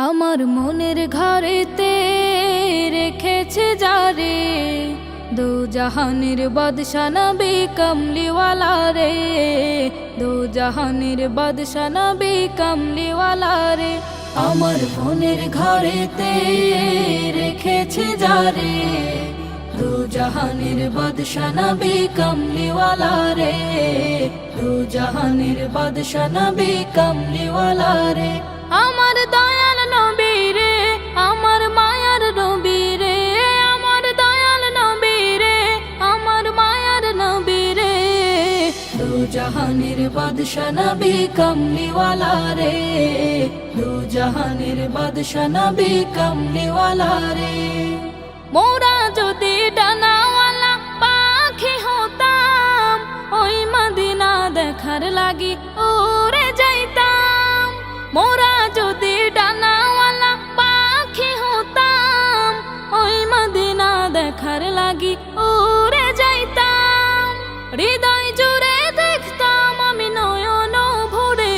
আমার মনের ঘরেতে রেখেছে যারে, দো জাহানের বাদশা নবী কমলিওয়ালা রে, দো জাহানের বাদশা নবী কমলিওয়ালা রে। আমার মনের ঘরেতে রেখেছে যারে, দো জাহানের বাদশা নবী কমলিওয়ালা রে, দো জাহানের বাদশা নবী কমলিওয়ালা রে। আমার দয়াল নবী রে, আমার মায়ার নবী রে, আমার দয়াল নবী রে, আমার মায়ার নবী রে, দো জাহানের বাদশা নবী কমলিওয়ালা রে, দো জাহানের বাদশা নবী কমলিওয়ালা রে। মোরা যদি ডানাওয়ালা পাখি হতাম, ওই মদিনা দেখার লাগি উড়ে যাইতাম। মোরা যদি ডানাওয়ালা পাখি হতাম, ওই মদিনা দেখার লাগি উড়ে যাইতাম। হৃদয় জুড়ে দেখতাম আমি নয়ন ভরে,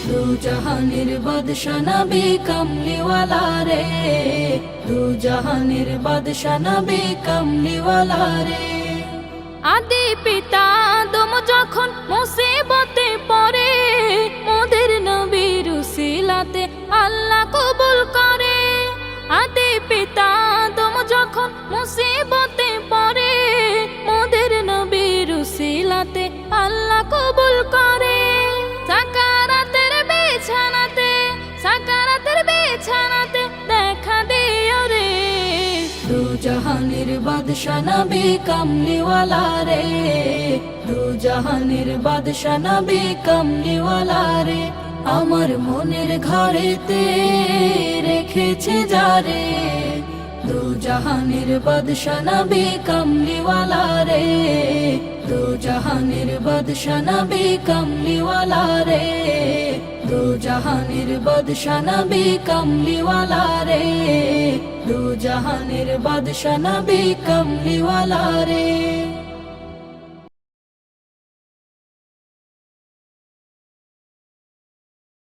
দো জাহানের বাদশা নবী কমলিওয়ালা রে, দো জাহানের বাদশা নবী কমলিওয়ালা রে। আদি পিতা আদম যখন মুসিবতে পড়ে, মোদের নবীর উসিলাতে আল্লাহ কবুল করে। আদি পিতা আদম যখন মুসিবতে পড়ে, মোদের নবীর উসিলাতে আল্লাহ কবুল করে। সাকারাতের বিছানাতে, সাকারাতের বিছানাতে দেখা দিও রে, দো জাহানের বাদশা নবী কমলিওয়ালা রে, দো জাহানের বাদশা নবী কমলিওয়ালা রে। আমার মনের ঘরেতে রেখেছে যারে, দো জাহানের বাদশা নবী কমলিওয়ালা রে, দো জাহানের বাদশা নবী কমলিওয়ালা রে, দো জাহানের বাদশা নবী কমলিওয়ালা রে, দো জাহানের বাদশা নবী কমলিওয়ালা রে।